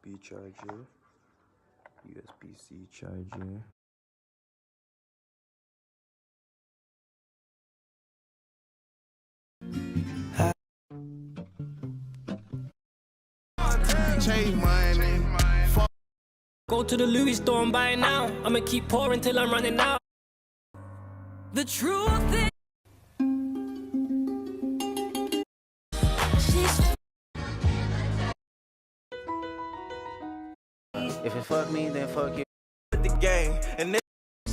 USB charger, USB-C charger. Go to the Louis store and buy it now. I'ma keep pouring till I'm running out. The truth is, if you fuck me, then fuck you. With the game, and this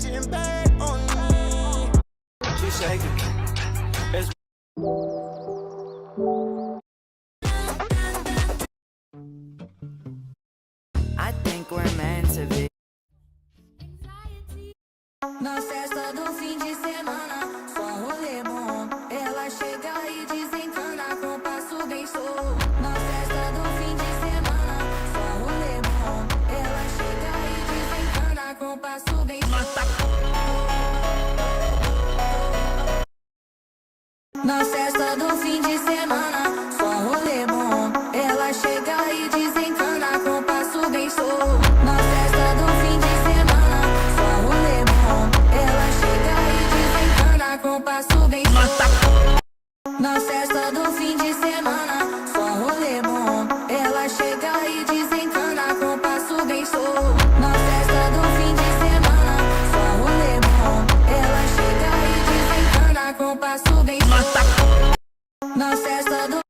shit bad on me. She shaking. It's I think we're meant to be. Na festa do fim de semana, só rolê bom. Ela chega e desencana com passo bem show. Na festa do fim de semana, só rolê bom. Ela chega e desencana com passo bem show. Na festa do fim de semana, só rolê bom. Ela chega e desencana com passo bem show. Na festa do fim de semana, só rolê bom. Ela chega e desencana com passo bem show. Na festa do fim de semana, só rolê bom. Ela chega e desencana com passo bem show. Na festa do fim de semana, só rolê bom. Ela chega e desencana com passo bem show. Na festa do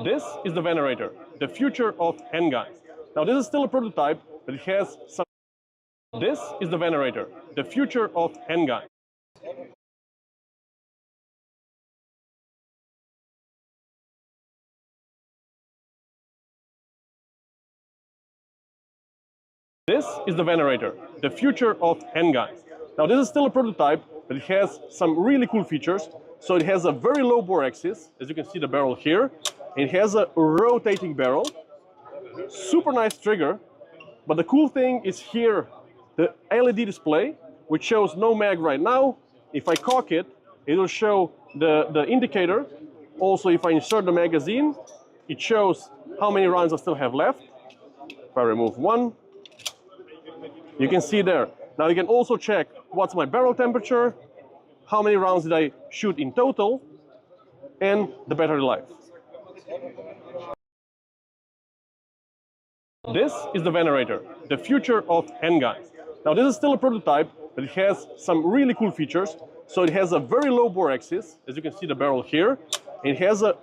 This is the Venerator, the future of handguns. Now this is still a prototype, but it has some... This is the Venerator, the future of handguns. This is the Venerator, the future of handguns. Now this is still a prototype, but it has some really cool features. So it has a very low bore axis, as you can see the barrel here. It has a rotating barrel, super nice trigger, but the cool thing is here, the LED display, which shows no mag right now. If I cock it, it will show the indicator. Also, if I insert the magazine, it shows how many rounds I still have left. If I remove one, you can see there. Now you can also check what's my barrel temperature, how many rounds did I shoot in total, and the battery life. This is the Venerator, the future of handguns. Now this is still a prototype, but it has some really cool features. So it has a very low bore axis, as you can see the barrel here. It has a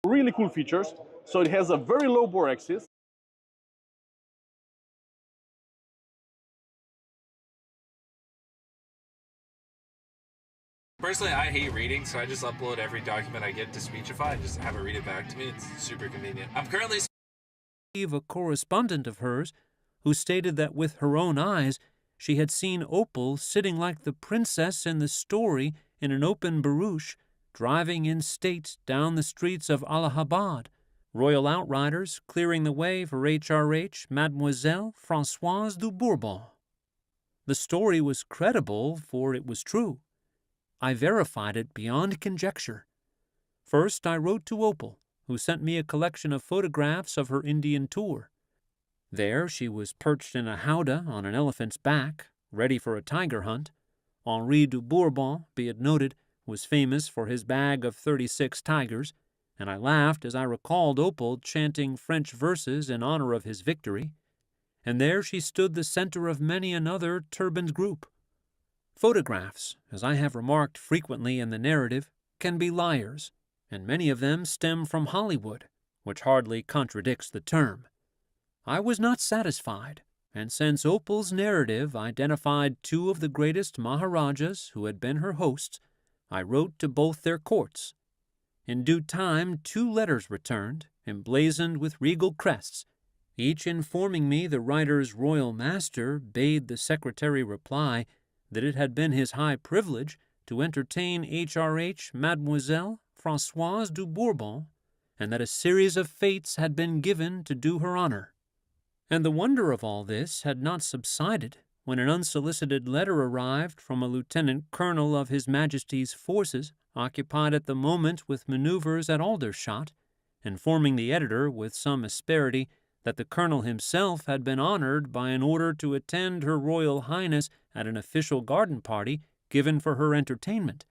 really cool features. So it has a very low bore axis. Personally, I hate reading, so I just upload every document I get to Speechify and just have it read it back to me. It's super convenient. I'm currently... A correspondent of hers who stated that with her own eyes, she had seen Opal sitting like the princess in the story in an open barouche, driving in state down the streets of Allahabad, royal outriders clearing the way for HRH Mademoiselle Françoise de Bourbon. The story was credible, for it was true. I verified it beyond conjecture. First, I wrote to Opal, who sent me a collection of photographs of her Indian tour. There she was perched in a howdah on an elephant's back, ready for a tiger hunt. Henri de Bourbon, be it noted, was famous for his bag of 36 tigers, and I laughed as I recalled Opal chanting French verses in honor of his victory. And there she stood the center of many another turbaned group. Photographs, as I have remarked frequently in the narrative, can be liars, and many of them stem from Hollywood, which hardly contradicts the term. I was not satisfied, and since Opal's narrative identified two of the greatest Maharajas who had been her hosts, I wrote to both their courts. In due time 2 letters returned, emblazoned with regal crests, each informing me the writer's royal master bade the secretary reply that it had been his high privilege to entertain HRH Mademoiselle Françoise de Bourbon, and that a series of fêtes had been given to do her honor. And the wonder of all this had not subsided when an unsolicited letter arrived from a lieutenant colonel of His Majesty's forces occupied at the moment with maneuvers at Aldershot, informing the editor with some asperity that the colonel himself had been honored by an order to attend Her Royal Highness at an official garden party given for her entertainment.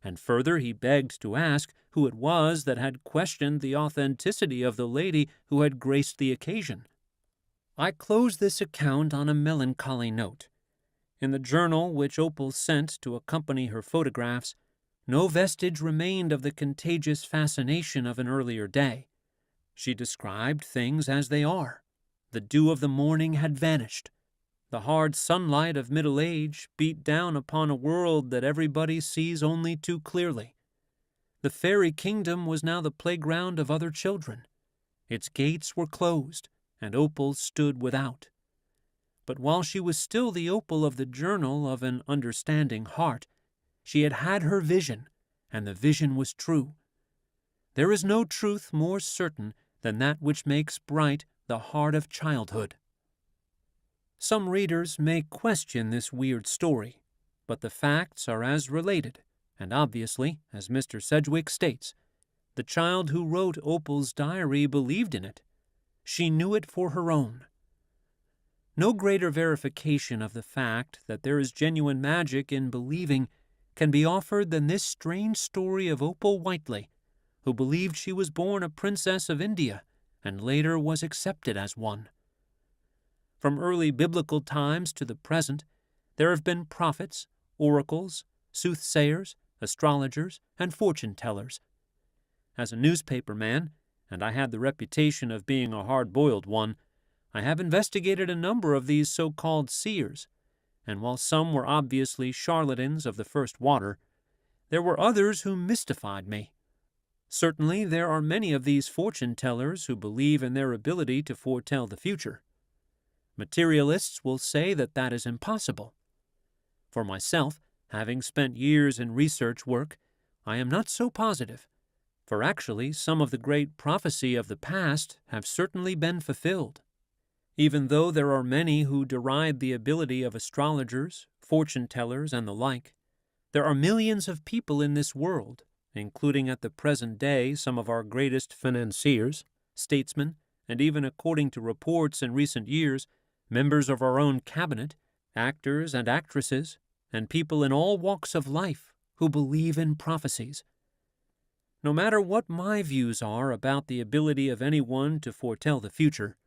And further he begged to ask who it was that had questioned the authenticity of the lady who had graced the occasion. I close this account on a melancholy note. In the journal which Opal sent to accompany her photographs, no vestige remained of the contagious fascination of an earlier day. She described things as they are. The dew of the morning had vanished. The hard sunlight of middle age beat down upon a world that everybody sees only too clearly. The fairy kingdom was now the playground of other children. Its gates were closed, and Opal stood without. But while she was still the Opal of the journal of an understanding heart, she had had her vision, and the vision was true. There is no truth more certain than that which makes bright the heart of childhood. Some readers may question this weird story, but the facts are as related, and obviously, as Mr. Sedgwick states, the child who wrote Opal's diary believed in it. She knew it for her own. No greater verification of the fact that there is genuine magic in believing can be offered than this strange story of Opal Whiteley, who believed she was born a princess of India and later was accepted as one. From early biblical times to the present, there have been prophets, oracles, soothsayers, astrologers, and fortune-tellers. As a newspaper man, and I had the reputation of being a hard-boiled one, I have investigated a number of these so-called seers, and while some were obviously charlatans of the first water, there were others who mystified me. Certainly there are many of these fortune-tellers who believe in their ability to foretell the future. Materialists will say that that is impossible. For myself, having spent years in research work, I am not so positive, for actually some of the great prophecy of the past have certainly been fulfilled. Even though there are many who deride the ability of astrologers, fortune-tellers, and the like, there are millions of people in this world, including at the present day some of our greatest financiers, statesmen, and even according to reports in recent years, members of our own cabinet, actors and actresses, and people in all walks of life who believe in prophecies. No matter what my views are about the ability of anyone to foretell the future,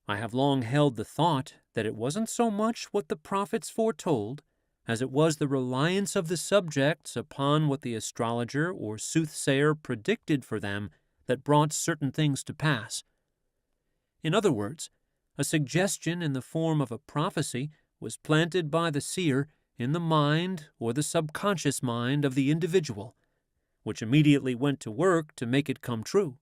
I have long held the thought that it wasn't so much what the prophets foretold as it was the reliance of the subjects upon what the astrologer or soothsayer predicted for them that brought certain things to pass. In other words, a suggestion in the form of a prophecy was planted by the seer in the mind or the subconscious mind of the individual, which immediately went to work to make it come true.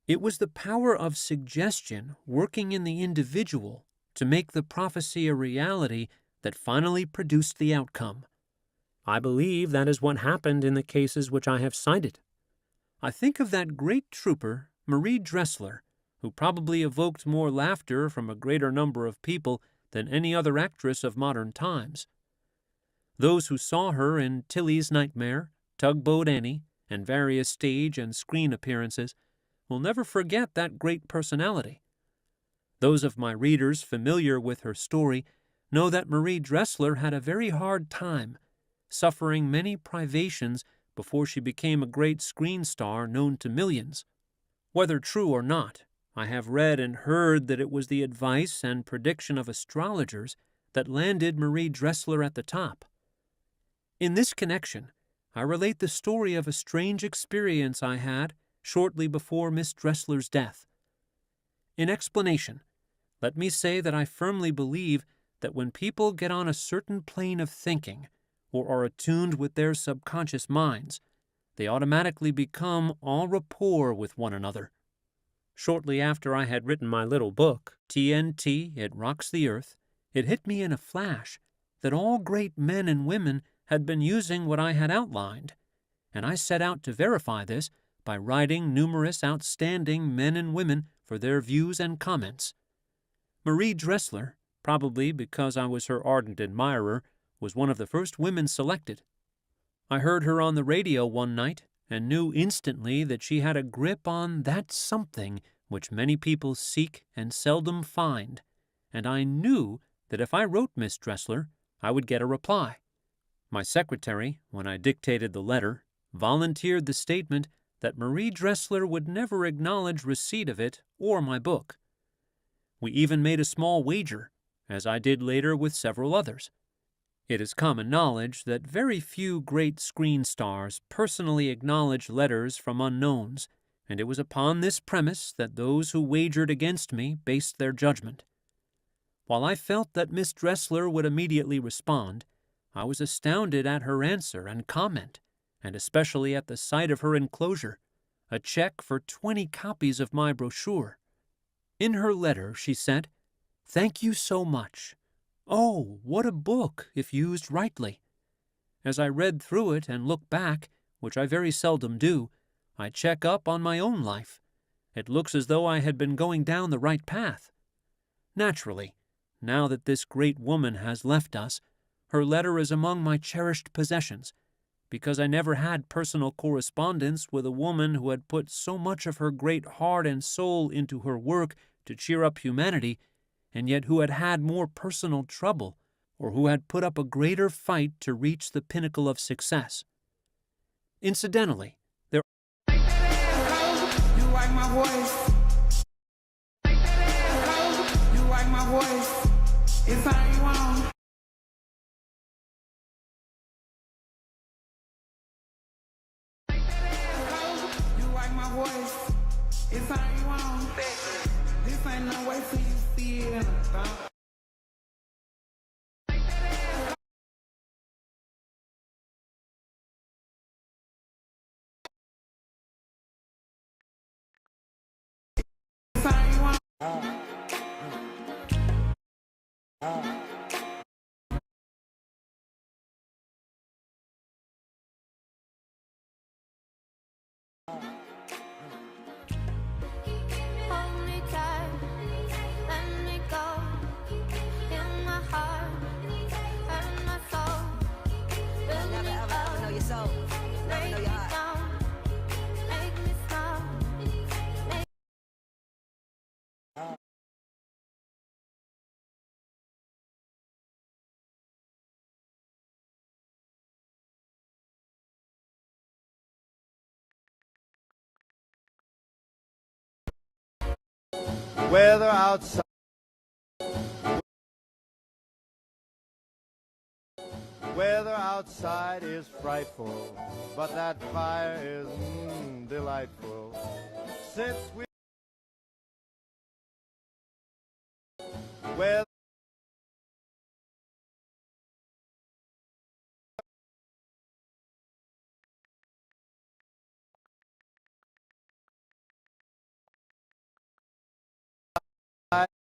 It was the power of suggestion working in the individual to make the prophecy a reality that finally produced the outcome. I believe that is what happened in the cases which I have cited. I think of that great trooper, Marie Dressler, who probably evoked more laughter from a greater number of people than any other actress of modern times. Those who saw her in Tilly's Nightmare, Tugboat Annie, and various stage and screen appearances will never forget that great personality. Those of my readers familiar with her story know that Marie Dressler had a very hard time, suffering many privations before she became a great screen star known to millions. Whether true or not, I have read and heard that it was the advice and prediction of astrologers that landed Marie Dressler at the top. In this connection, I relate the story of a strange experience I had shortly before Miss Dressler's death. In explanation, let me say that I firmly believe that when people get on a certain plane of thinking, or are attuned with their subconscious minds, they automatically become en rapport with one another. Shortly after I had written my little book, TNT, It Rocks the Earth, it hit me in a flash that all great men and women had been using what I had outlined, and I set out to verify this by writing numerous outstanding men and women for their views and comments. Marie Dressler, probably because I was her ardent admirer, was one of the first women selected. I heard her on the radio one night and knew instantly that she had a grip on that something which many people seek and seldom find, and I knew that if I wrote Miss Dressler, I would get a reply. My secretary, when I dictated the letter, volunteered the statement that Marie Dressler would never acknowledge receipt of it or my book. We even made a small wager, as I did later with several others. It is common knowledge that very few great screen stars personally acknowledge letters from unknowns, and it was upon this premise that those who wagered against me based their judgment. While I felt that Miss Dressler would immediately respond, I was astounded at her answer and comment, and especially at the sight of her enclosure, a check for 20 copies of my brochure. In her letter she said, "Thank you so much. Oh, what a book, if used rightly. As I read through it and look back, which I very seldom do, I check up on my own life. It looks as though I had been going down the right path." Naturally, now that this great woman has left us, her letter is among my cherished possessions, because I never had personal correspondence with a woman who had put so much of her great heart and soul into her work to cheer up humanity, and yet who had had more personal trouble, or who had put up a greater fight to reach the pinnacle of success. Incidentally, there You like my voice? You like my voice? It's how you want. You like my voice? It's how you want. This ain't no way till you see it in a thought. It's how you want. Hold me tight, let me go. In my heart, hurt my soul. Fill me up, know your soul. break me down, make me smile. Weather outside. Weather outside is frightful, but that fire is delightful. Since we weather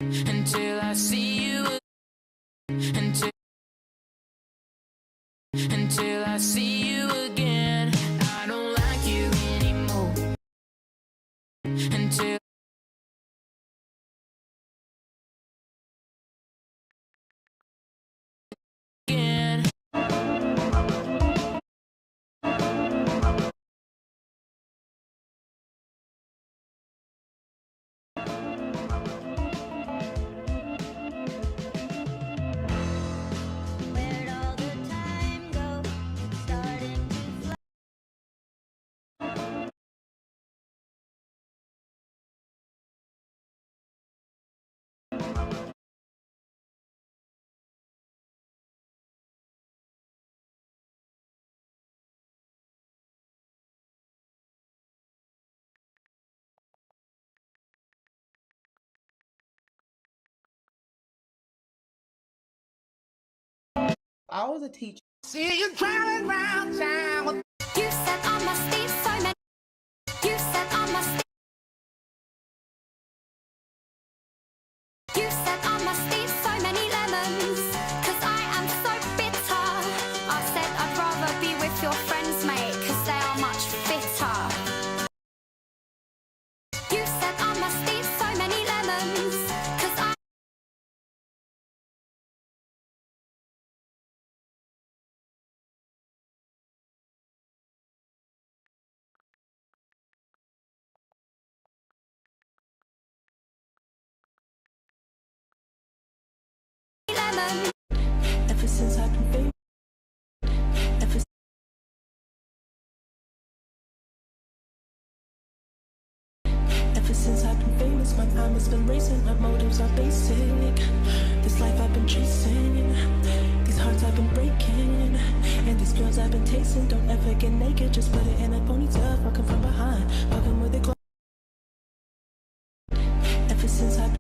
Until I see you, until see you again. I don't like you anymore. Until again. Where'd all the time go? Starting to fly. I was a teacher. See you traveling round town with You said I must eat so many. You said I must. You said I must eat so many lemons. 'Cause I am so bitter. I said I'd rather be with your friends, mate. 'Cause they are much fitter. You said I must eat so many lemons. 'Cause I. Lemon. Ever since I've been famous. Ever since I've been famous, my time has been racing. My motives are basic. This life I've been chasing. These hearts I've been breaking. And these pills I've been tasting. Don't ever get naked, just put it in a ponytail. Fucking from behind, fucking with it close. Ever since I've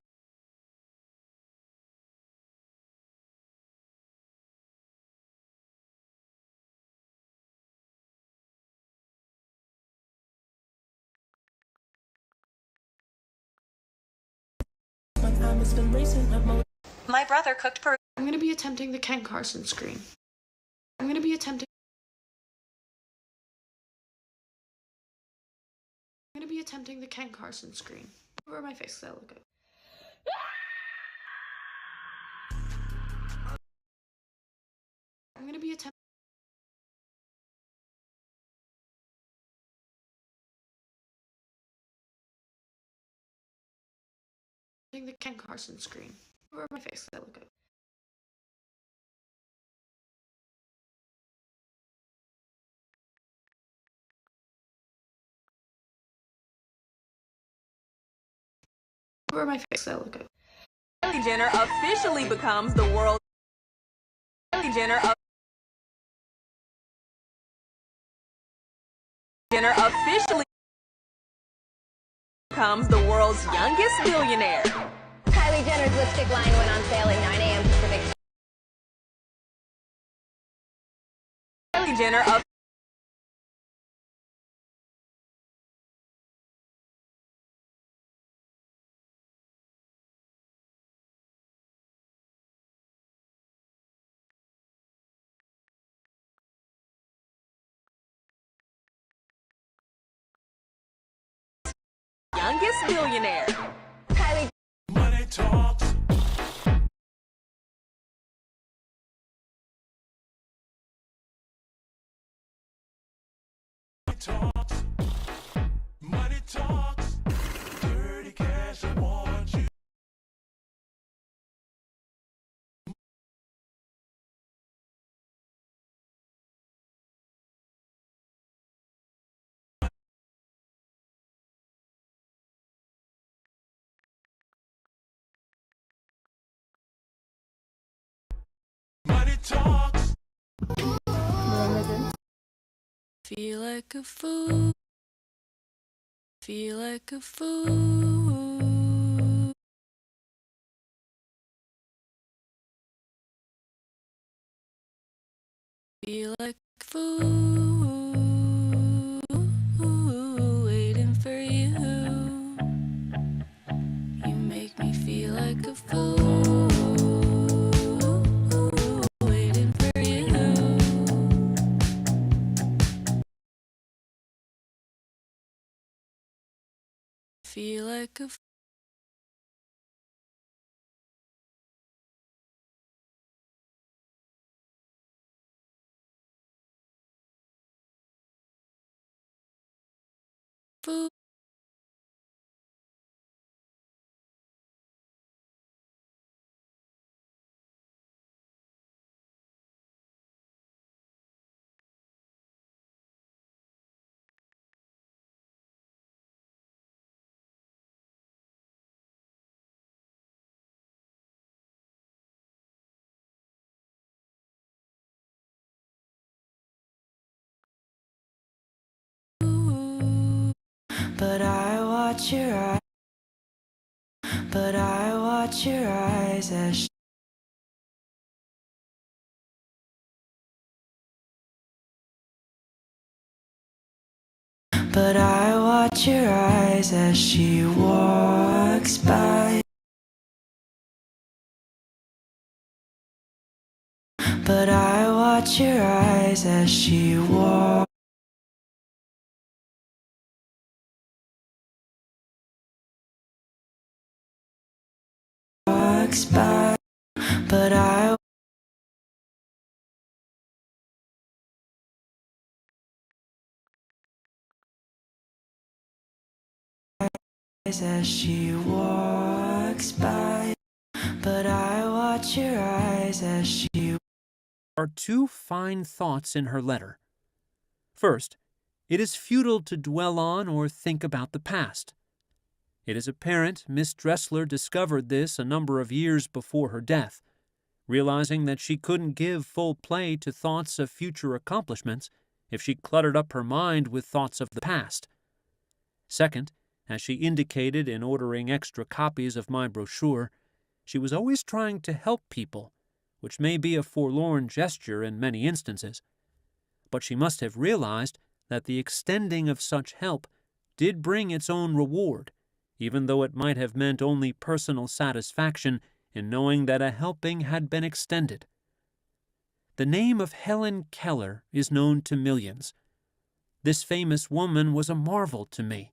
my time has been racing. My brother cooked per. I'm gonna be attempting the Ken Carson scream. I'm gonna be attempting. I'm gonna be attempting the Ken Carson scream. Over my face, 'cause I look good. I'm gonna be attempting. The Ken Carson scream. Over my face, 'cause I look good. Over my face, 'cause I look good. Kylie Jenner officially becomes the world. Kylie Jenner officially becomes the world's youngest billionaire. Kylie Jenner's lipstick line went on sale at 9 a.m. Pacific. Kylie Jenner youngest billionaire. Kylie. Money talks. Talks. Money talks. Dirty cash, I want you. Money talks. Feel like a fool. Feel like a fool. Feel like a fool. Waiting for you. You make me feel like a fool. Waiting for you. feel like a fool. But I watch your eyes. But I watch your eyes as But I watch your eyes as she walks by. But I watch your eyes as she walks by. But I as she walks by. But I watch your eyes as she Are two fine thoughts in her letter. First, it is futile to dwell on or think about the past. It is apparent Miss Dressler discovered this a number of years before her death, realizing that she couldn't give full play to thoughts of future accomplishments if she cluttered up her mind with thoughts of the past. Second, as she indicated in ordering extra copies of my brochure, she was always trying to help people, which may be a forlorn gesture in many instances. But she must have realized that the extending of such help did bring its own reward, even though it might have meant only personal satisfaction in knowing that a helping had been extended. The name of Helen Keller is known to millions. This famous woman was a marvel to me.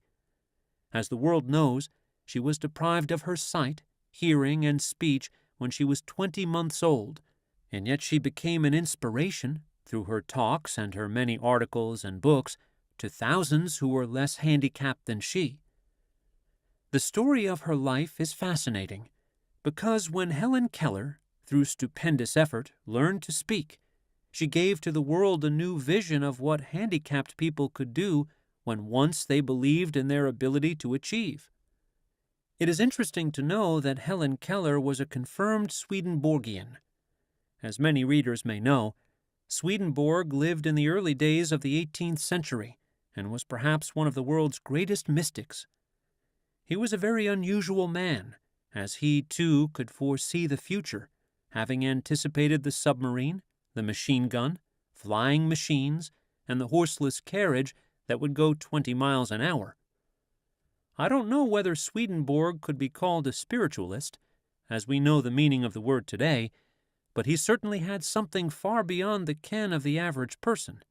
As the world knows, she was deprived of her sight, hearing, and speech when she was 20 months old, and yet she became an inspiration, through her talks and her many articles and books, to thousands who were less handicapped than she. The story of her life is fascinating, because when Helen Keller, through stupendous effort, learned to speak, she gave to the world a new vision of what handicapped people could do when once they believed in their ability to achieve. It is interesting to know that Helen Keller was a confirmed Swedenborgian. As many readers may know, Swedenborg lived in the early days of the 18th century and was perhaps one of the world's greatest mystics. He was a very unusual man, as he, too, could foresee the future, having anticipated the submarine, the machine gun, flying machines, and the horseless carriage that would go 20 miles an hour. I don't know whether Swedenborg could be called a spiritualist, as we know the meaning of the word today, but he certainly had something far beyond the ken of the average person.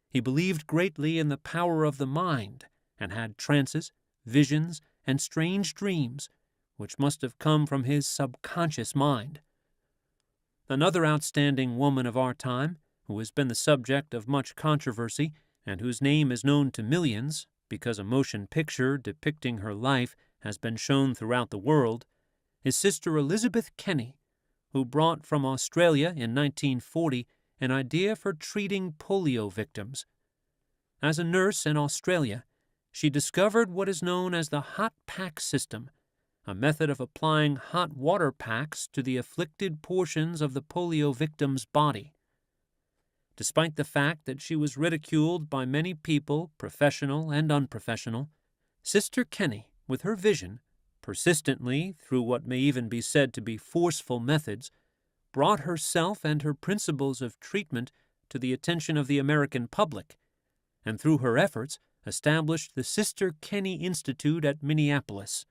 He believed greatly in the power of the mind, and had trances, visions, and strange dreams, which must have come from his subconscious mind. Another outstanding woman of our time, who has been the subject of much controversy, and whose name is known to millions, because a motion picture depicting her life has been shown throughout the world, is Sister Elizabeth Kenny, who brought from Australia in 1940 an idea for treating polio victims. As a nurse in Australia, she discovered what is known as the hot pack system, a method of applying hot water packs to the afflicted portions of the polio victim's body. Despite the fact that she was ridiculed by many people, professional and unprofessional, Sister Kenny, with her vision, persistently, through what may even be said to be forceful methods, brought herself and her principles of treatment to the attention of the American public, and through her efforts established the Sister Kenny Institute at Minneapolis.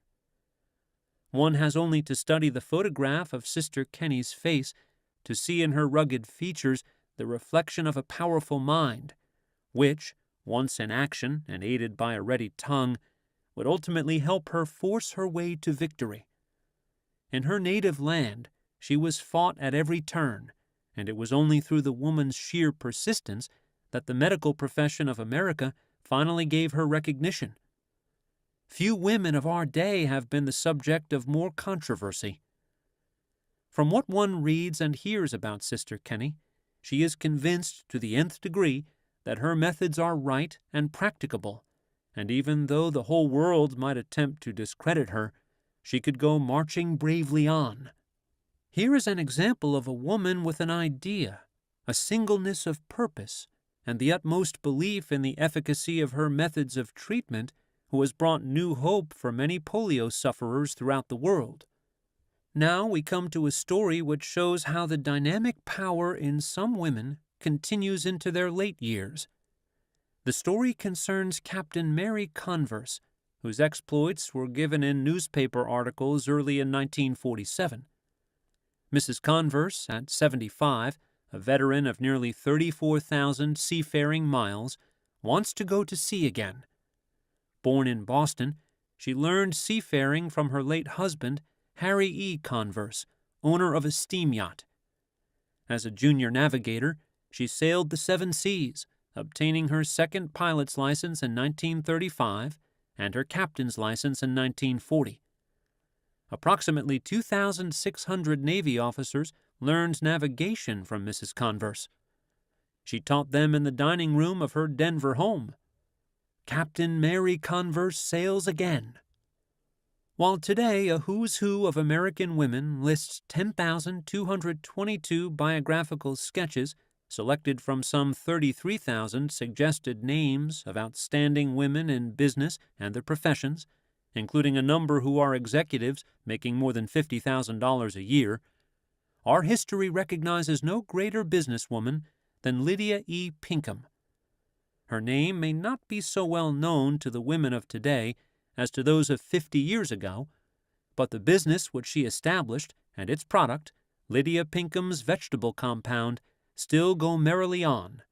One has only to study the photograph of Sister Kenny's face to see in her rugged features the reflection of a powerful mind, which, once in action and aided by a ready tongue, would ultimately help her force her way to victory. In her native land, she was fought at every turn, and it was only through the woman's sheer persistence that the medical profession of America finally gave her recognition. Few women of our day have been the subject of more controversy. From what one reads and hears about Sister Kenny, she is convinced to the nth degree that her methods are right and practicable, and even though the whole world might attempt to discredit her, she could go marching bravely on. Here is an example of a woman with an idea, a singleness of purpose, and the utmost belief in the efficacy of her methods of treatment, who has brought new hope for many polio sufferers throughout the world. Now we come to a story which shows how the dynamic power in some women continues into their late years. The story concerns Captain Mary Converse, whose exploits were given in newspaper articles early in 1947. Mrs. Converse, at 75, a veteran of nearly 34,000 seafaring miles, wants to go to sea again. Born in Boston, she learned seafaring from her late husband, Harry E. Converse, owner of a steam yacht. As a junior navigator, she sailed the 7 seas, obtaining her second pilot's license in 1935 and her captain's license in 1940. Approximately 2,600 Navy officers learned navigation from Mrs. Converse. She taught them in the dining room of her Denver home. Captain Mary Converse sails again. While today a who's who of American women lists 10,222 biographical sketches selected from some 33,000 suggested names of outstanding women in business and their professions, including a number who are executives making more than $50,000 a year, our history recognizes no greater businesswoman than Lydia E. Pinkham. Her name may not be so well known to the women of today as to those of 50 years ago, but the business which she established and its product, Lydia Pinkham's Vegetable Compound, still go merrily on.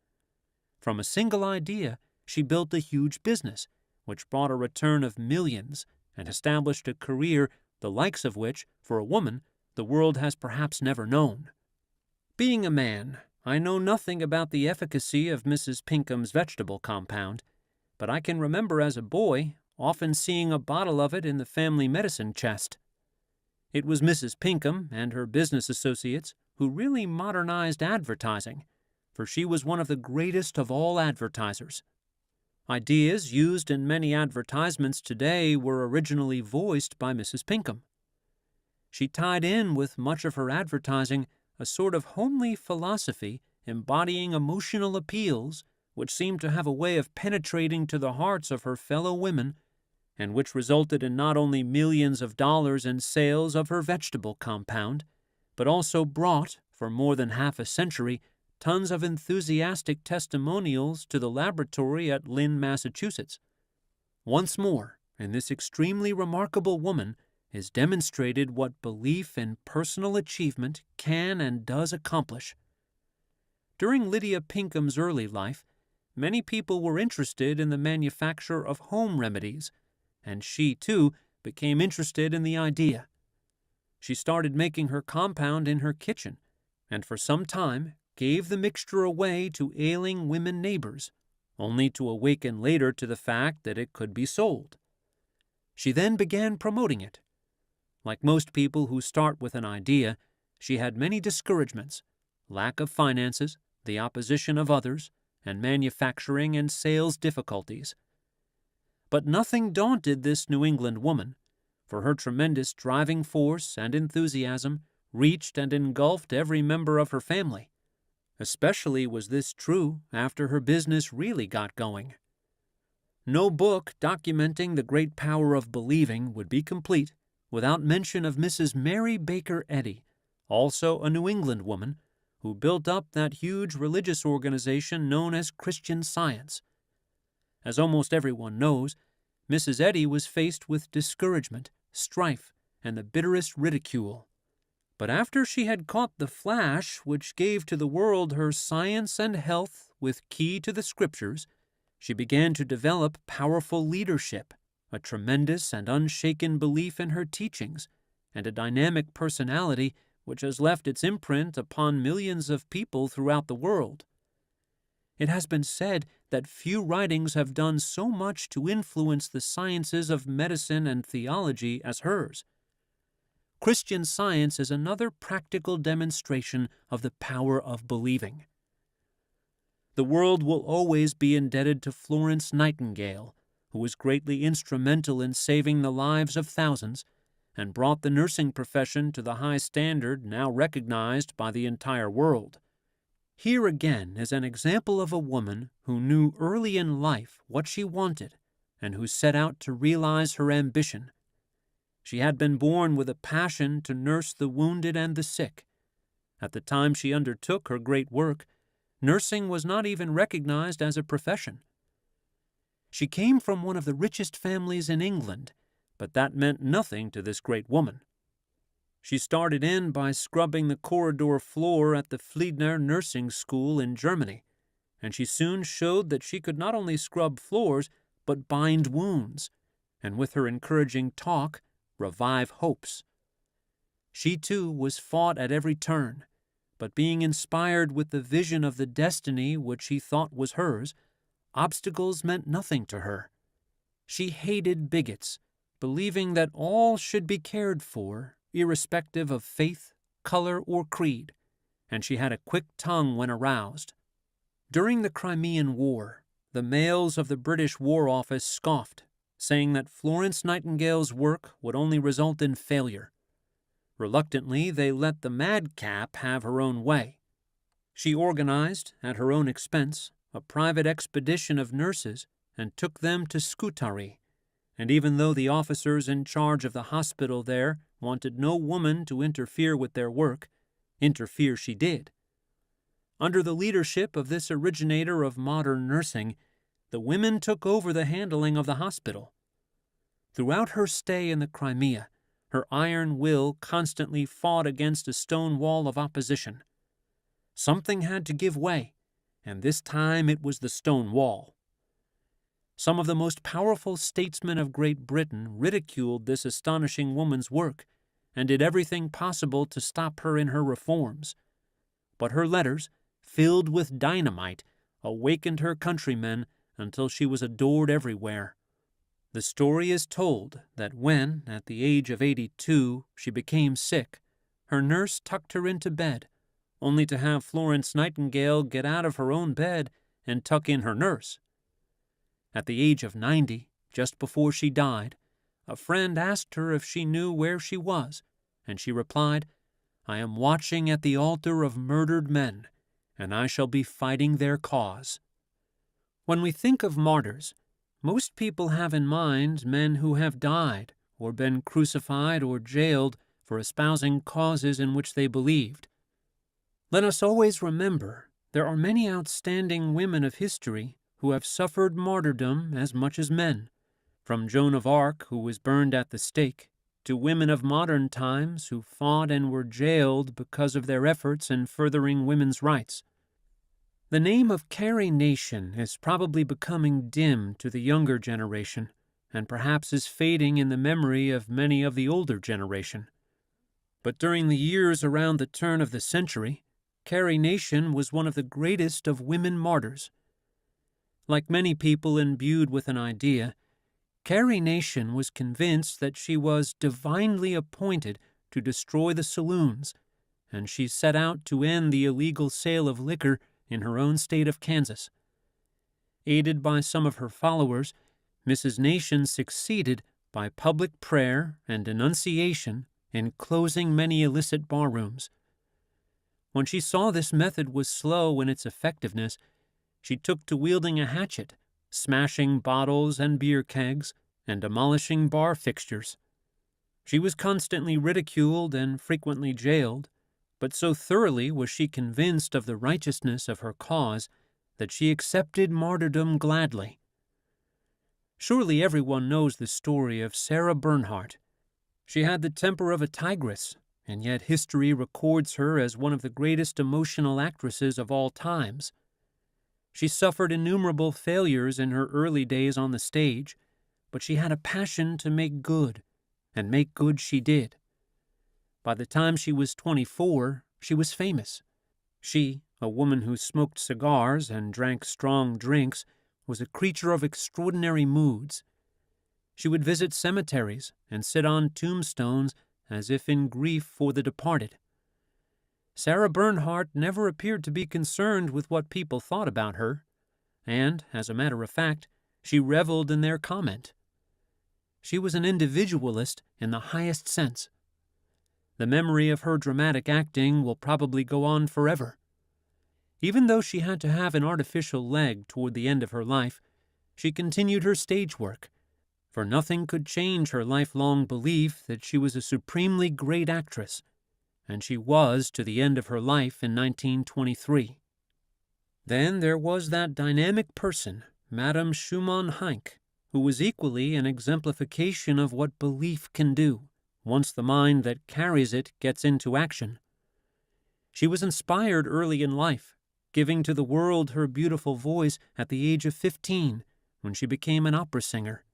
From a single idea, she built a huge business, which brought a return of millions and established a career the likes of which, for a woman, the world has perhaps never known. Being a man, I know nothing about the efficacy of Mrs. Pinkham's Vegetable Compound, but I can remember as a boy often seeing a bottle of it in the family medicine chest. It was Mrs. Pinkham and her business associates who really modernized advertising, for she was one of the greatest of all advertisers. Ideas used in many advertisements today were originally voiced by Mrs. Pinkham. She tied in with much of her advertising a sort of homely philosophy embodying emotional appeals which seemed to have a way of penetrating to the hearts of her fellow women, and which resulted in not only millions of dollars in sales of her vegetable compound, but also brought, for more than half a century, tons of enthusiastic testimonials to the laboratory at Lynn, Massachusetts. Once more, in this extremely remarkable woman is demonstrated what belief in personal achievement can and does accomplish. During Lydia Pinkham's early life, many people were interested in the manufacture of home remedies, and she, too, became interested in the idea. She started making her compound in her kitchen, and for some time gave the mixture away to ailing women neighbors, only to awaken later to the fact that it could be sold. She then began promoting it. Like most people who start with an idea, she had many discouragements: lack of finances, the opposition of others, and manufacturing and sales difficulties. But nothing daunted this New England woman, for her tremendous driving force and enthusiasm reached and engulfed every member of her family. Especially was this true after her business really got going. No book documenting the great power of believing would be complete without mention of Mrs. Mary Baker Eddy, also a New England woman, who built up that huge religious organization known as Christian Science. As almost everyone knows, Mrs. Eddy was faced with discouragement, strife, and the bitterest ridicule. But after she had caught the flash which gave to the world her science and health with key to the Scriptures, she began to develop powerful leadership, a tremendous and unshaken belief in her teachings, and a dynamic personality which has left its imprint upon millions of people throughout the world. It has been said that few writings have done so much to influence the sciences of medicine and theology as hers. Christian Science is another practical demonstration of the power of believing. The world will always be indebted to Florence Nightingale, who was greatly instrumental in saving the lives of thousands and brought the nursing profession to the high standard now recognized by the entire world. Here again is an example of a woman who knew early in life what she wanted and who set out to realize her ambition. She had been born with a passion to nurse the wounded and the sick. At the time she undertook her great work, nursing was not even recognized as a profession. She came from one of the richest families in England, but that meant nothing to this great woman. She started in by scrubbing the corridor floor at the Fliedner Nursing School in Germany, and she soon showed that she could not only scrub floors, but bind wounds, and with her encouraging talk, revive hopes. She too was fought at every turn, but being inspired with the vision of the destiny which she thought was hers, obstacles meant nothing to her. She hated bigots, believing that all should be cared for, irrespective of faith, color, or creed, and she had a quick tongue when aroused. During the Crimean War, the males of the British War Office scoffed, saying that Florence Nightingale's work would only result in failure. Reluctantly, they let the madcap have her own way. She organized, at her own expense, a private expedition of nurses and took them to Scutari, and even though the officers in charge of the hospital there wanted no woman to interfere with their work, interfere she did. Under the leadership of this originator of modern nursing, the women took over the handling of the hospital. Throughout her stay in the Crimea, her iron will constantly fought against a stone wall of opposition. Something had to give way, and this time it was the stone wall. Some of the most powerful statesmen of Great Britain ridiculed this astonishing woman's work and did everything possible to stop her in her reforms. But her letters, filled with dynamite, awakened her countrymen until she was adored everywhere. The story is told that when, at the age of 82, she became sick, her nurse tucked her into bed, only to have Florence Nightingale get out of her own bed and tuck in her nurse. At the age of 90, just before she died, a friend asked her if she knew where she was, and she replied, "I am watching at the altar of murdered men, and I shall be fighting their cause." When we think of martyrs, most people have in mind men who have died or been crucified or jailed for espousing causes in which they believed. Let us always remember there are many outstanding women of history who have suffered martyrdom as much as men, from Joan of Arc, who was burned at the stake, to women of modern times who fought and were jailed because of their efforts in furthering women's rights. The name of Carrie Nation is probably becoming dim to the younger generation, and perhaps is fading in the memory of many of the older generation. But during the years around the turn of the century, Carrie Nation was one of the greatest of women martyrs. Like many people imbued with an idea, Carrie Nation was convinced that she was divinely appointed to destroy the saloons, and she set out to end the illegal sale of liquor in her own state of Kansas. Aided by some of her followers, Mrs. Nation succeeded by public prayer and denunciation in closing many illicit barrooms. When she saw this method was slow in its effectiveness, she took to wielding a hatchet, smashing bottles and beer kegs, and demolishing bar fixtures. She was constantly ridiculed and frequently jailed, but so thoroughly was she convinced of the righteousness of her cause that she accepted martyrdom gladly. Surely everyone knows the story of Sarah Bernhardt. She had the temper of a tigress, and yet history records her as one of the greatest emotional actresses of all times. She suffered innumerable failures in her early days on the stage, but she had a passion to make good, and make good she did. By the time she was 24, she was famous. She, a woman who smoked cigars and drank strong drinks, was a creature of extraordinary moods. She would visit cemeteries and sit on tombstones as if in grief for the departed. Sarah Bernhardt never appeared to be concerned with what people thought about her, and, as a matter of fact, she reveled in their comment. She was an individualist in the highest sense. The memory of her dramatic acting will probably go on forever. Even though she had to have an artificial leg toward the end of her life, she continued her stage work, for nothing could change her lifelong belief that she was a supremely great actress, and she was to the end of her life in 1923. Then there was that dynamic person, Madame Schumann-Heink, who was equally an exemplification of what belief can do, once the mind that carries it gets into action. She was inspired early in life, giving to the world her beautiful voice at the age of 15, when she became an opera singer.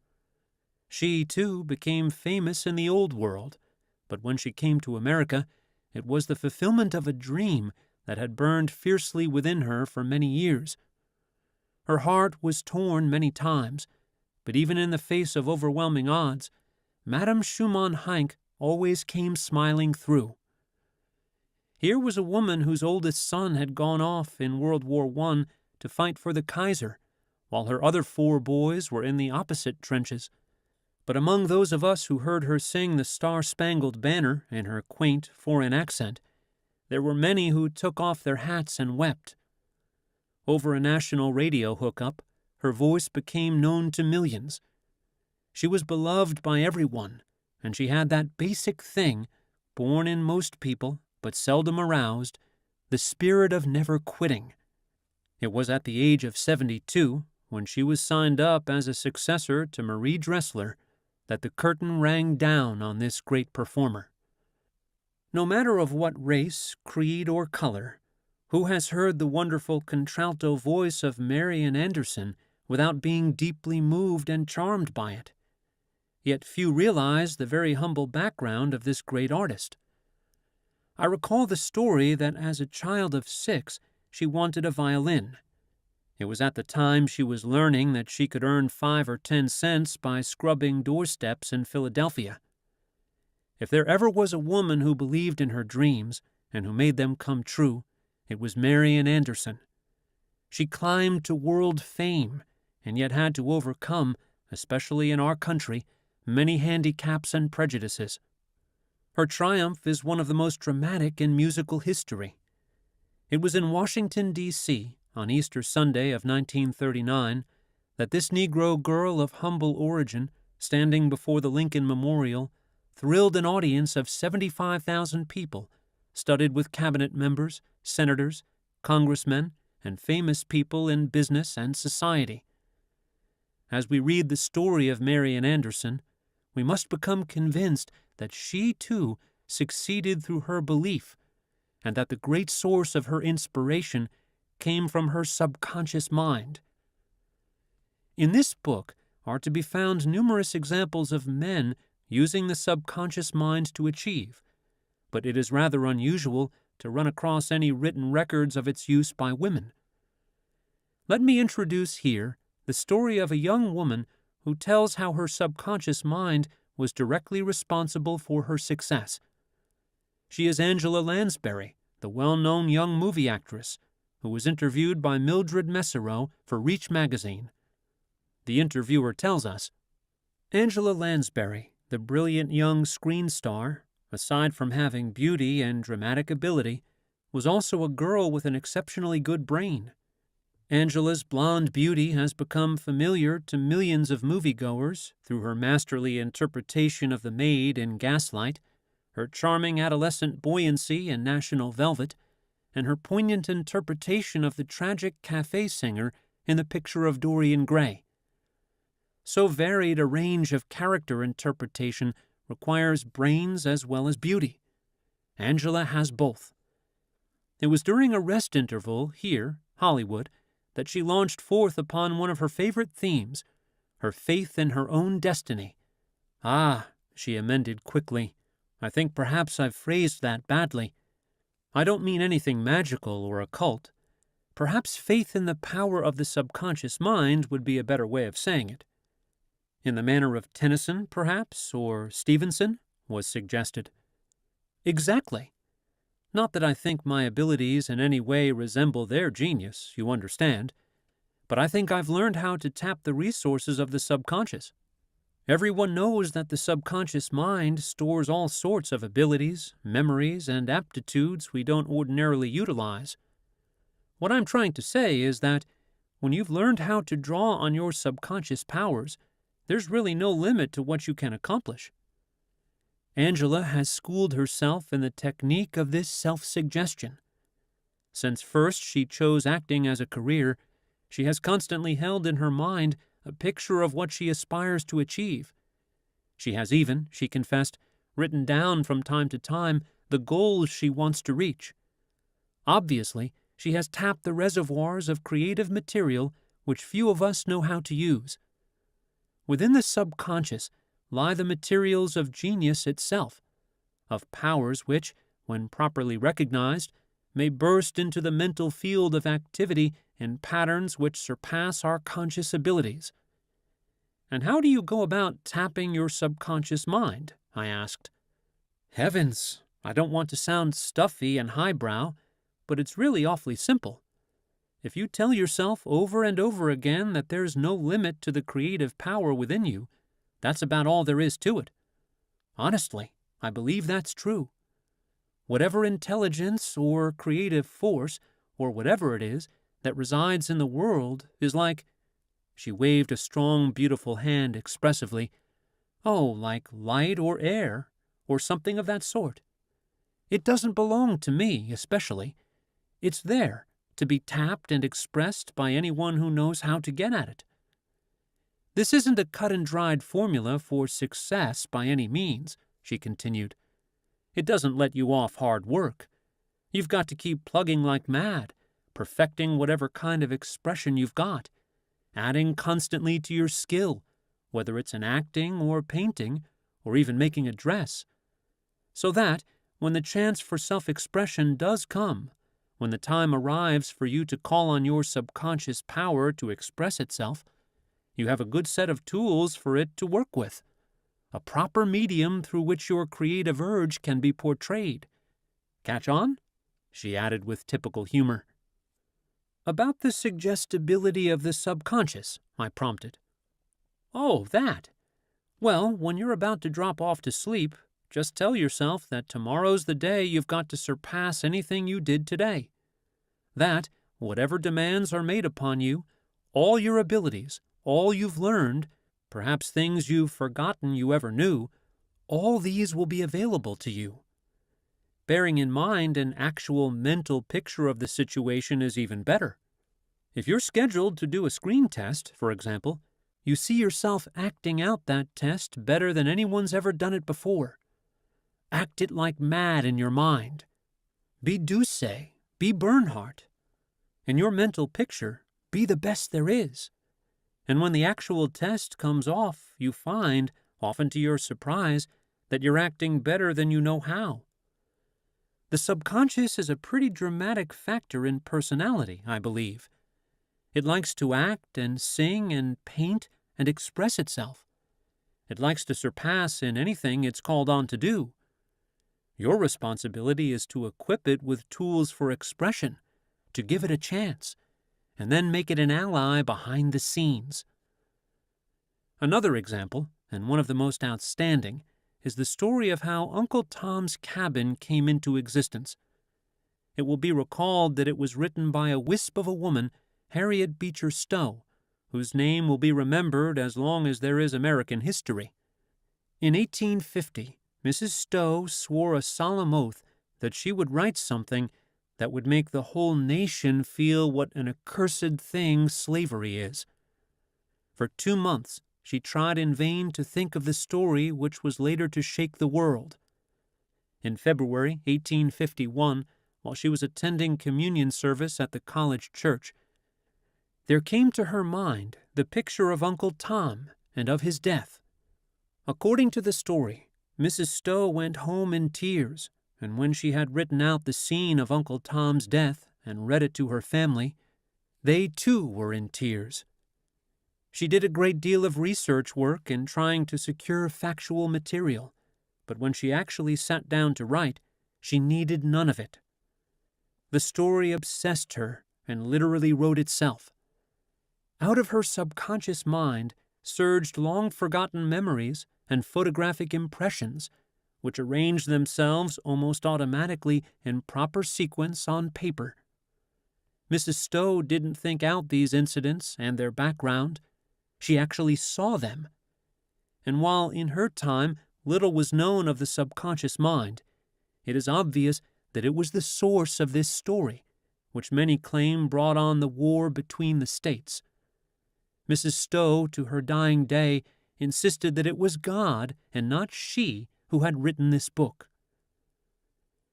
She, too, became famous in the old world, but when she came to America, it was the fulfillment of a dream that had burned fiercely within her for many years. Her heart was torn many times, but even in the face of overwhelming odds, Madame Schumann-Heink always came smiling through. Here was a woman whose oldest son had gone off in World War I to fight for the Kaiser, while her other 4 boys were in the opposite trenches. But among those of us who heard her sing the Star-Spangled Banner in her quaint foreign accent, there were many who took off their hats and wept. Over a national radio hookup, her voice became known to millions. She was beloved by everyone, and she had that basic thing, born in most people but seldom aroused, the spirit of never quitting. It was at the age of 72, when she was signed up as a successor to Marie Dressler, that the curtain rang down on this great performer. No matter of what race, creed, or color, who has heard the wonderful contralto voice of Marian Anderson without being deeply moved and charmed by it? Yet few realize the very humble background of this great artist. I recall the story that as a child of 6, she wanted a violin. It was at the time she was learning that she could earn 5 or 10 cents by scrubbing doorsteps in Philadelphia. If there ever was a woman who believed in her dreams and who made them come true, it was Marian Anderson. She climbed to world fame and yet had to overcome, especially in our country, many handicaps and prejudices. Her triumph is one of the most dramatic in musical history. It was in Washington, D.C., on Easter Sunday of 1939, that this Negro girl of humble origin, standing before the Lincoln Memorial, thrilled an audience of 75,000 people, studded with cabinet members, senators, congressmen, and famous people in business and society. As we read the story of Marian Anderson, we must become convinced that she, too, succeeded through her belief, and that the great source of her inspiration came from her subconscious mind. In this book are to be found numerous examples of men using the subconscious mind to achieve, but it is rather unusual to run across any written records of its use by women. Let me introduce here the story of a young woman who tells how her subconscious mind was directly responsible for her success. She is Angela Lansbury, the well-known young movie actress, who was interviewed by Mildred Messerow for Reach magazine. The interviewer tells us, Angela Lansbury, the brilliant young screen star, aside from having beauty and dramatic ability, was also a girl with an exceptionally good brain. Angela's blonde beauty has become familiar to millions of moviegoers through her masterly interpretation of the maid in Gaslight, her charming adolescent buoyancy in National Velvet, and her poignant interpretation of the tragic cafe singer in The Picture of Dorian Gray. So varied a range of character interpretation requires brains as well as beauty. Angela has both. It was during a rest interval here, Hollywood, that she launched forth upon one of her favorite themes, her faith in her own destiny. Ah, she amended quickly, I think perhaps I've phrased that badly. I don't mean anything magical or occult. Perhaps faith in the power of the subconscious mind would be a better way of saying it. In the manner of Tennyson, perhaps, or Stevenson, was suggested. Exactly. Not that I think my abilities in any way resemble their genius, you understand, but I think I've learned how to tap the resources of the subconscious. Everyone knows that the subconscious mind stores all sorts of abilities, memories, and aptitudes we don't ordinarily utilize. What I'm trying to say is that when you've learned how to draw on your subconscious powers, there's really no limit to what you can accomplish. Angela has schooled herself in the technique of this self-suggestion. Since first she chose acting as a career, she has constantly held in her mind a picture of what she aspires to achieve. She has even, she confessed, written down from time to time the goals she wants to reach. Obviously, she has tapped the reservoirs of creative material which few of us know how to use. Within the subconscious lie the materials of genius itself, of powers which, when properly recognized, may burst into the mental field of activity in patterns which surpass our conscious abilities. And how do you go about tapping your subconscious mind? I asked. Heavens, I don't want to sound stuffy and highbrow, but it's really awfully simple. If you tell yourself over and over again that there's no limit to the creative power within you, that's about all there is to it. Honestly, I believe that's true. Whatever intelligence or creative force, or whatever it is, that resides in the world is like, she waved a strong, beautiful hand expressively, like light or air, or something of that sort. It doesn't belong to me, especially. It's there, to be tapped and expressed by anyone who knows how to get at it. This isn't a cut-and-dried formula for success by any means, she continued. It doesn't let you off hard work. You've got to keep plugging like mad, perfecting whatever kind of expression you've got, adding constantly to your skill, whether it's in acting or painting, or even making a dress, so that, when the chance for self-expression does come, when the time arrives for you to call on your subconscious power to express itself, you have a good set of tools for it to work with, a proper medium through which your creative urge can be portrayed. Catch on? She added with typical humor. About the suggestibility of the subconscious, I prompted. Oh, that. Well, when you're about to drop off to sleep, just tell yourself that tomorrow's the day you've got to surpass anything you did today. That, whatever demands are made upon you, all your abilities, all you've learned, perhaps things you've forgotten you ever knew, all these will be available to you. Bearing in mind an actual mental picture of the situation is even better. If you're scheduled to do a screen test, for example, you see yourself acting out that test better than anyone's ever done it before. Act it like mad in your mind. Be Duse, be Bernhardt. In your mental picture, be the best there is. And when the actual test comes off, you find, often to your surprise, that you're acting better than you know how. The subconscious is a pretty dramatic factor in personality, I believe. It likes to act and sing and paint and express itself. It likes to surpass in anything it's called on to do. Your responsibility is to equip it with tools for expression, to give it a chance, and then make it an ally behind the scenes. Another example, and one of the most outstanding, is the story of how Uncle Tom's Cabin came into existence. It will be recalled that it was written by a wisp of a woman, Harriet Beecher Stowe, whose name will be remembered as long as there is American history. In 1850, Mrs. Stowe swore a solemn oath that she would write something that would make the whole nation feel what an accursed thing slavery is. For 2 months, she tried in vain to think of the story which was later to shake the world. In February 1851, while she was attending communion service at the college church, there came to her mind the picture of Uncle Tom and of his death. According to the story, Mrs. Stowe went home in tears, and when she had written out the scene of Uncle Tom's death and read it to her family, they too were in tears. She did a great deal of research work in trying to secure factual material, but when she actually sat down to write, she needed none of it. The story obsessed her and literally wrote itself. Out of her subconscious mind surged long-forgotten memories and photographic impressions, which arranged themselves almost automatically in proper sequence on paper. Mrs. Stowe didn't think out these incidents and their background. She actually saw them. And while in her time little was known of the subconscious mind, it is obvious that it was the source of this story, which many claim brought on the war between the states. Mrs. Stowe, to her dying day, insisted that it was God and not she who had written this book.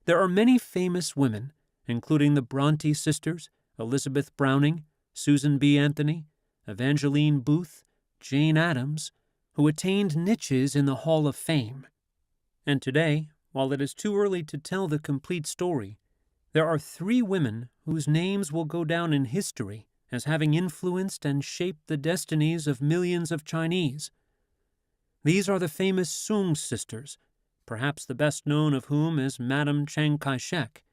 There are many famous women, including the Bronte sisters, Elizabeth Browning, Susan B. Anthony, Evangeline Booth, Jane Addams, who attained niches in the Hall of Fame. And today, while it is too early to tell the complete story, there are 3 women whose names will go down in history as having influenced and shaped the destinies of millions of Chinese. These are the famous Soong sisters, perhaps the best known of whom is Madame Chiang Kai-shek.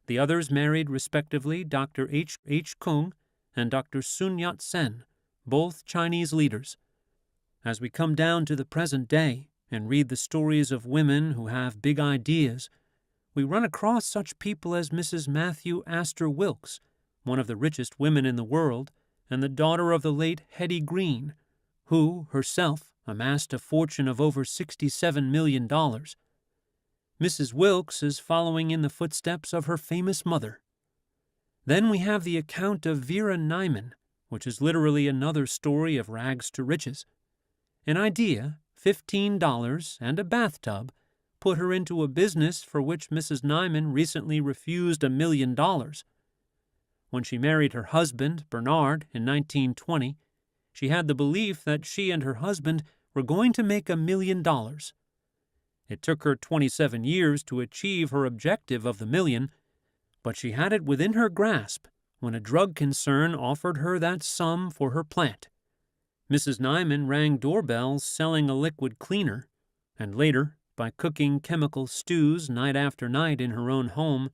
The others married respectively Dr. H. Kung and Dr. Sun Yat-sen, both Chinese leaders. As we come down to the present day and read the stories of women who have big ideas, we run across such people as Mrs. Matthew Astor Wilkes, one of the richest women in the world, and the daughter of the late Hetty Green, who, herself, amassed a fortune of over $67 million. Mrs. Wilkes is following in the footsteps of her famous mother. Then we have the account of Vera Nyman, which is literally another story of rags to riches. An idea, $15, and a bathtub put her into a business for which Mrs. Nyman recently refused $1 million. When she married her husband, Bernard, in 1920, she had the belief that she and her husband were going to make $1 million. It took her 27 years to achieve her objective of the million, but she had it within her grasp when a drug concern offered her that sum for her plant. Mrs. Nyman rang doorbells selling a liquid cleaner, and later, by cooking chemical stews night after night in her own home,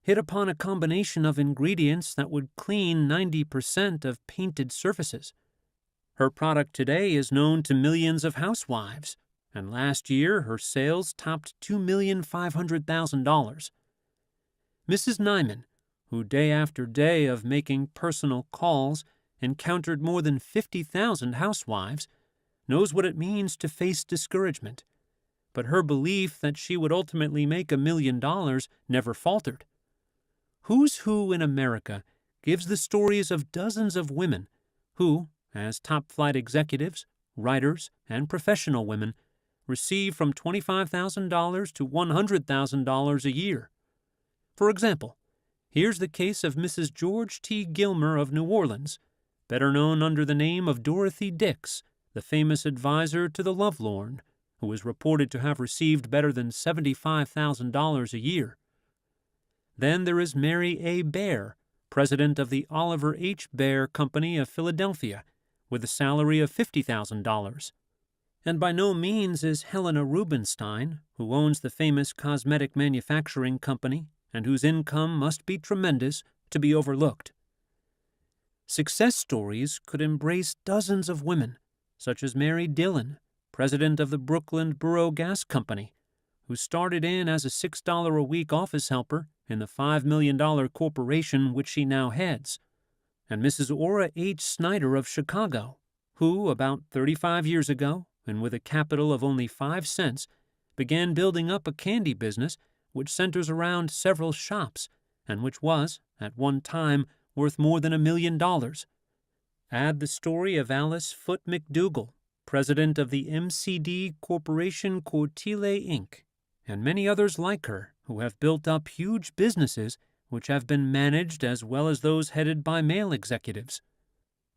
hit upon a combination of ingredients that would clean 90% of painted surfaces. Her product today is known to millions of housewives, and last year her sales topped $2,500,000. Mrs. Nyman, who day after day of making personal calls encountered more than 50,000 housewives, knows what it means to face discouragement. But her belief that she would ultimately make $1 million never faltered. Who's Who in America gives the stories of dozens of women who, as top-flight executives, writers, and professional women, receive from $25,000 to $100,000 a year. For example, here's the case of Mrs. George T. Gilmer of New Orleans, better known under the name of Dorothy Dix, the famous advisor to the lovelorn, who is reported to have received better than $75,000 a year. Then there is Mary A. Baer, president of the Oliver H. Baer Company of Philadelphia, with a salary of $50,000. And by no means is Helena Rubinstein, who owns the famous cosmetic manufacturing company and whose income must be tremendous, to be overlooked. Success stories could embrace dozens of women, such as Mary Dillon, president of the Brooklyn Borough Gas Company, who started in as a $6 a week office helper in the $5 million corporation which she now heads, and Mrs. Ora H. Snyder of Chicago, who, about 35 years ago, and with a capital of only 5 cents, began building up a candy business which centers around several shops and which was, at one time, worth more than $1 million. Add the story of Alice Foote McDougall, president of the MCD Corporation Cortile Inc., and many others like her who have built up huge businesses which have been managed as well as those headed by male executives.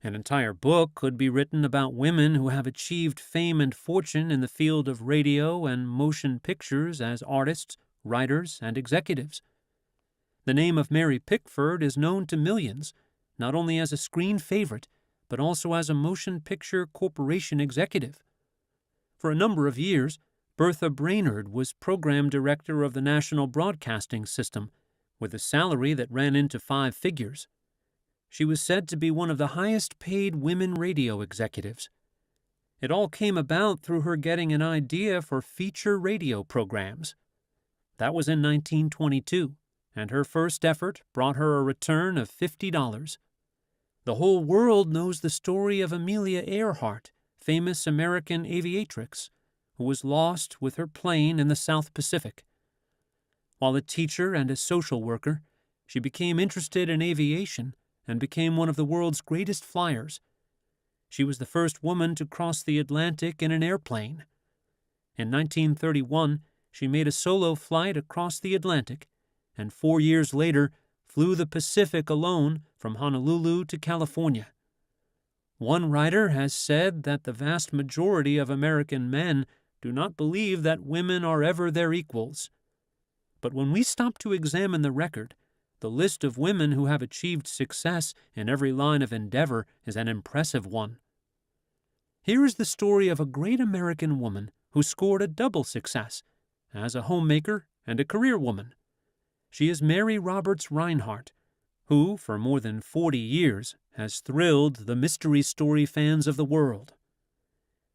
An entire book could be written about women who have achieved fame and fortune in the field of radio and motion pictures as artists, writers, and executives. The name of Mary Pickford is known to millions, not only as a screen favorite, but also as a motion picture corporation executive. For a number of years, Bertha Brainerd was program director of the National Broadcasting System, with a salary that ran into 5 figures. She was said to be one of the highest-paid women radio executives. It all came about through her getting an idea for feature radio programs. That was in 1922, and her first effort brought her a return of $50. The whole world knows the story of Amelia Earhart, famous American aviatrix, who was lost with her plane in the South Pacific. While a teacher and a social worker, she became interested in aviation and became one of the world's greatest flyers. She was the first woman to cross the Atlantic in an airplane. In 1931, she made a solo flight across the Atlantic, and 4 years later flew the Pacific alone from Honolulu to California. One writer has said that the vast majority of American men do not believe that women are ever their equals. But when we stop to examine the record, the list of women who have achieved success in every line of endeavor is an impressive one. Here is the story of a great American woman who scored a double success as a homemaker and a career woman. She is Mary Roberts Rinehart, who, for more than 40 years, has thrilled the mystery story fans of the world.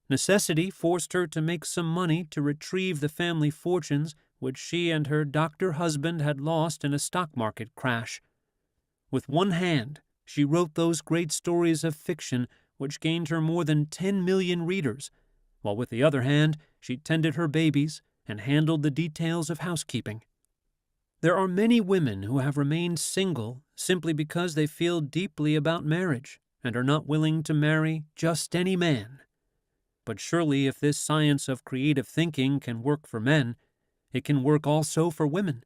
Necessity forced her to make some money to retrieve the family fortunes which she and her doctor husband had lost in a stock market crash. With one hand, she wrote those great stories of fiction which gained her more than 10 million readers, while with the other hand she tended her babies and handled the details of housekeeping. There are many women who have remained single simply because they feel deeply about marriage and are not willing to marry just any man. But surely if this science of creative thinking can work for men, it can work also for women,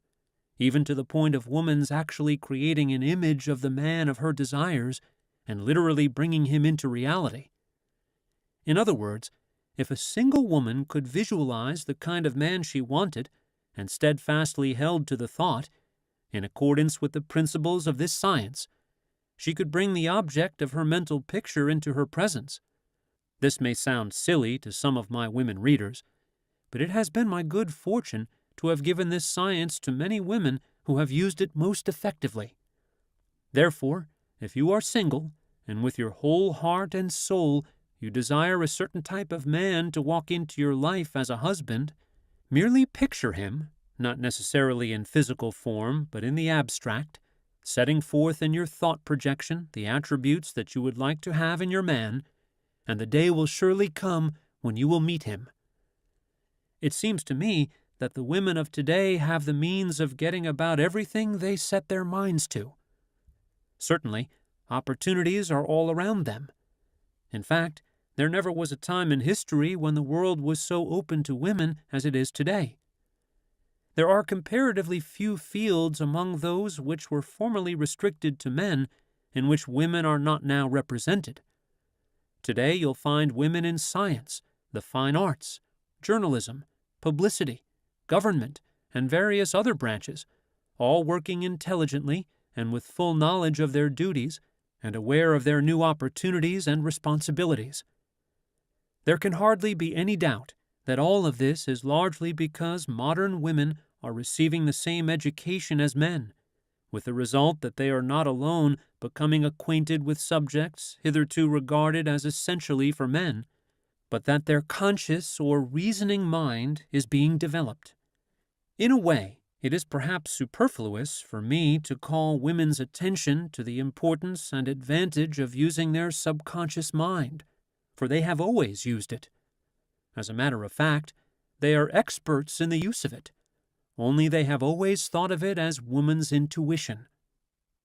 even to the point of woman's actually creating an image of the man of her desires and literally bringing him into reality. In other words, if a single woman could visualize the kind of man she wanted and steadfastly held to the thought, in accordance with the principles of this science, she could bring the object of her mental picture into her presence. This may sound silly to some of my women readers, but it has been my good fortune to have given this science to many women who have used it most effectively. Therefore, if you are single, and with your whole heart and soul you desire a certain type of man to walk into your life as a husband, merely picture him, not necessarily in physical form, but in the abstract, setting forth in your thought projection the attributes that you would like to have in your man, and the day will surely come when you will meet him. It seems to me that the women of today have the means of getting about everything they set their minds to. Certainly, opportunities are all around them. In fact, there never was a time in history when the world was so open to women as it is today. There are comparatively few fields among those which were formerly restricted to men in which women are not now represented. Today you'll find women in science, the fine arts, journalism, publicity, government, and various other branches, all working intelligently and with full knowledge of their duties and aware of their new opportunities and responsibilities. There can hardly be any doubt that all of this is largely because modern women are receiving the same education as men, with the result that they are not alone becoming acquainted with subjects hitherto regarded as essentially for men, but that their conscious or reasoning mind is being developed. In a way, it is perhaps superfluous for me to call women's attention to the importance and advantage of using their subconscious mind, for they have always used it. As a matter of fact, they are experts in the use of it, only they have always thought of it as woman's intuition.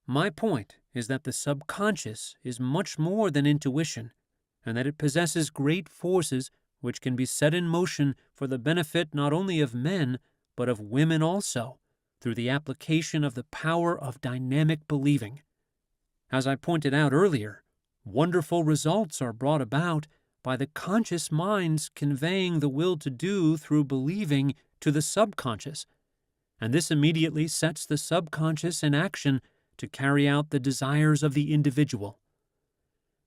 My point is that the subconscious is much more than intuition, and that it possesses great forces which can be set in motion for the benefit not only of men, but of women also, through the application of the power of dynamic believing. As I pointed out earlier, Wonderful results are brought about by the conscious minds conveying the will to do through believing to the subconscious, and this immediately sets the subconscious in action to carry out the desires of the individual.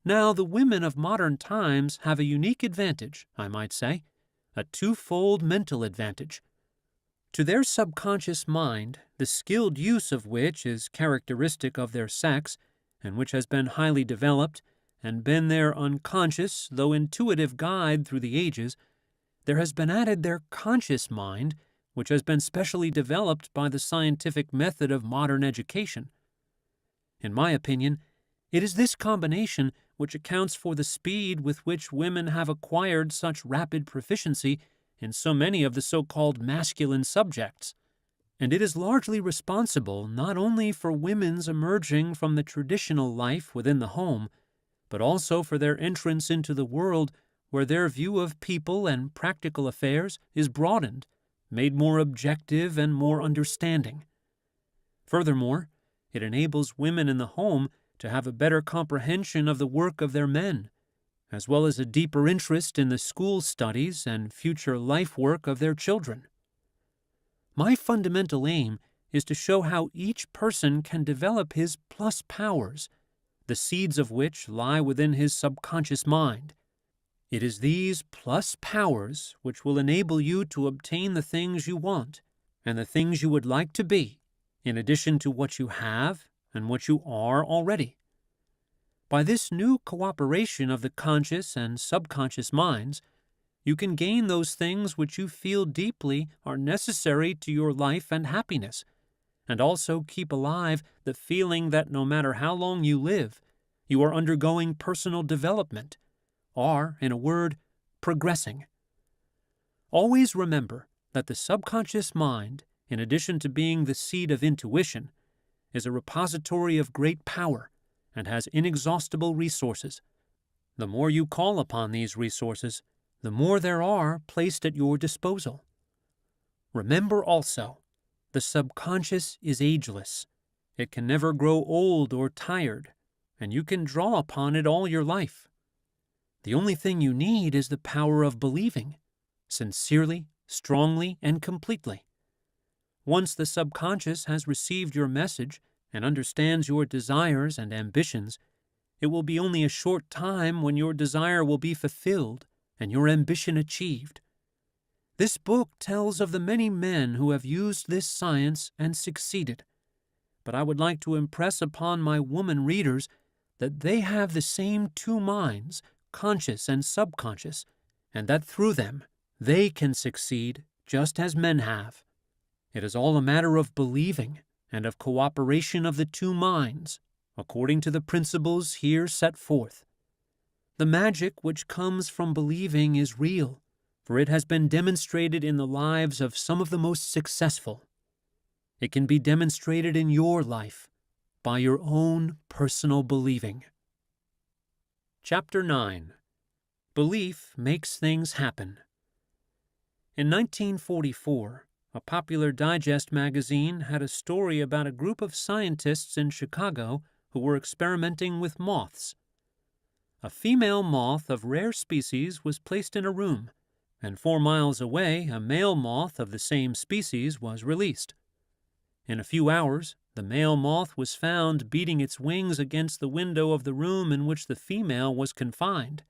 Now, the women of modern times have a unique advantage, I might say, a twofold mental advantage. To their subconscious mind, the skilled use of which is characteristic of their sex, and which has been highly developed and been their unconscious, though intuitive guide through the ages, there has been added their conscious mind, which has been specially developed by the scientific method of modern education. In my opinion, it is this combination which accounts for the speed with which women have acquired such rapid proficiency in so many of the so-called masculine subjects, and it is largely responsible not only for women's emerging from the traditional life within the home, but also for their entrance into the world where their view of people and practical affairs is broadened, made more objective and more understanding. Furthermore, it enables women in the home to have a better comprehension of the work of their men, as well as a deeper interest in the school studies and future life work of their children. My fundamental aim is to show how each person can develop his plus powers, the seeds of which lie within his subconscious mind. It is these plus powers which will enable you to obtain the things you want and the things you would like to be, in addition to what you have and what you are already. By this new cooperation of the conscious and subconscious minds, you can gain those things which you feel deeply are necessary to your life and happiness, and also keep alive the feeling that no matter how long you live, you are undergoing personal development, are, in a word, progressing. Always remember that the subconscious mind, in addition to being the seat of intuition, is a repository of great power and has inexhaustible resources. The more you call upon these resources, the more there are placed at your disposal. Remember also, the subconscious is ageless. It can never grow old or tired, and you can draw upon it all your life. The only thing you need is the power of believing, sincerely, strongly, and completely. Once the subconscious has received your message and understands your desires and ambitions, it will be only a short time when your desire will be fulfilled and your ambition achieved. This book tells of the many men who have used this science and succeeded, but I would like to impress upon my woman readers that they have the same two minds, conscious and subconscious, and that through them they can succeed just as men have. It is all a matter of believing and of cooperation of the two minds, according to the principles here set forth. The magic which comes from believing is real, for it has been demonstrated in the lives of some of the most successful. It can be demonstrated in your life by your own personal believing. Chapter 9. Belief Makes Things Happen. In 1944, a Popular Digest magazine had a story about a group of scientists in Chicago who were experimenting with moths. A female moth of rare species was placed in a room, and 4 miles away a male moth of the same species was released. In a few hours, the male moth was found beating its wings against the window of the room in which the female was confined.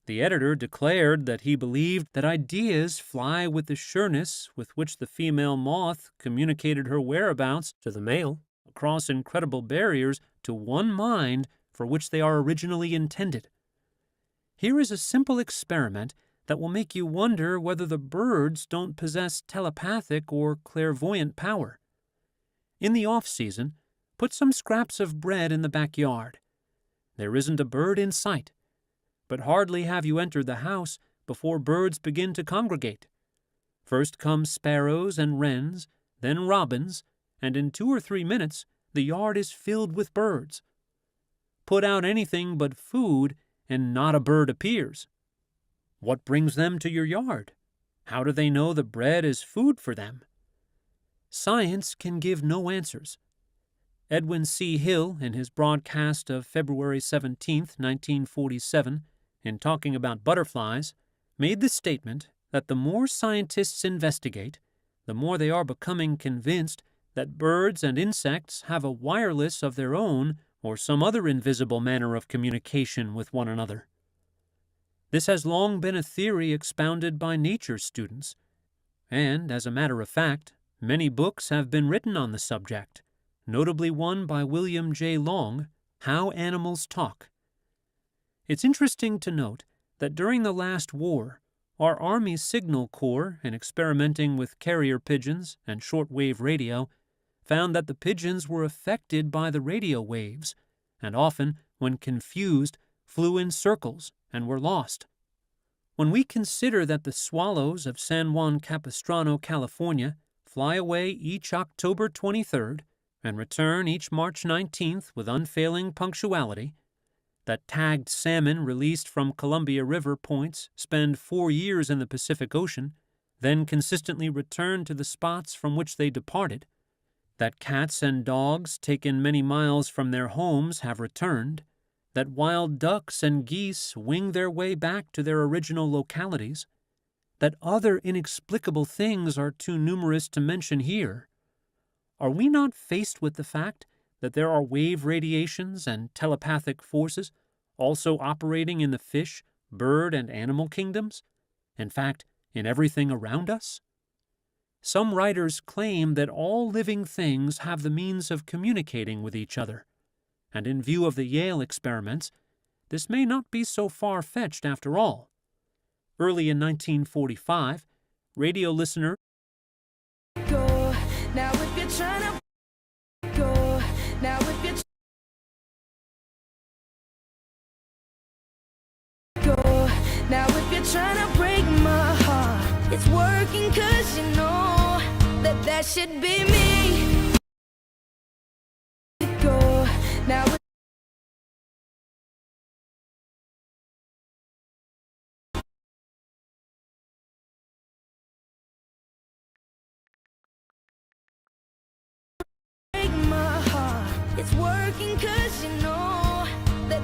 The editor declared that he believed that ideas fly with the sureness with which the female moth communicated her whereabouts to the male across incredible barriers to one mind for which they are originally intended. Here is a simple experiment that will make you wonder whether the birds don't possess telepathic or clairvoyant power. In the off-season, put some scraps of bread in the backyard. There isn't a bird in sight, but hardly have you entered the house before birds begin to congregate. First come sparrows and wrens, then robins, and in 2 or 3 minutes the yard is filled with birds. Put out anything but food, and not a bird appears. What brings them to your yard? How do they know the bread is food for them? Science can give no answers. Edwin C. Hill, in his broadcast of February 17, 1947, in talking about butterflies, made the statement that the more scientists investigate, the more they are becoming convinced that birds and insects have a wireless of their own or some other invisible manner of communication with one another. This has long been a theory expounded by nature students, and, as a matter of fact, many books have been written on the subject, notably one by William J. Long, How Animals Talk. It's interesting to note that during the last war, our Army Signal Corps, in experimenting with carrier pigeons and shortwave radio, found that the pigeons were affected by the radio waves, and often, when confused, flew in circles and were lost. When we consider that the swallows of San Juan Capistrano, California, fly away each October 23rd and return each March 19th with unfailing punctuality, that tagged salmon released from Columbia River points spend 4 years in the Pacific Ocean, then consistently return to the spots from which they departed, that cats and dogs taken many miles from their homes have returned, that wild ducks and geese wing their way back to their original localities, that other inexplicable things are too numerous to mention here, are we not faced with the fact that there are wave radiations and telepathic forces also operating in the fish, bird, and animal kingdoms? In fact, in everything around us? Some writers claim that all living things have the means of communicating with each other, and in view of the Yale experiments, this may not be so far-fetched after all. Early in 1945, radio listener Go, now if you're trying to go, now if you're go, now if you're trying to break my heart, it's working 'cause you know that should be me. Go, now break my heart, it's working 'cause you know that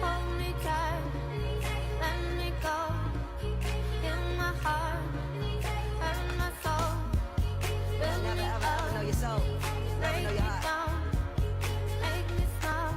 Hold me tight, let me go. In my heart, hurt my soul. Fill me up, know your soul. Never know your heart. Make me smile.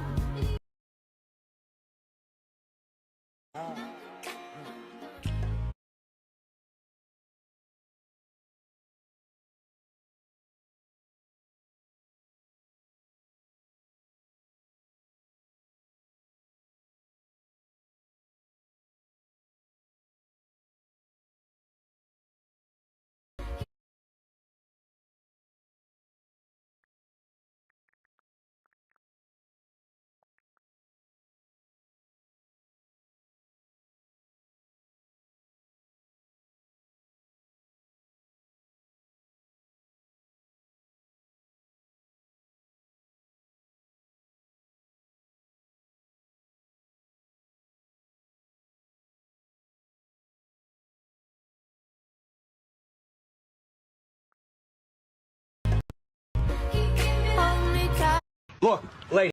Look, lady.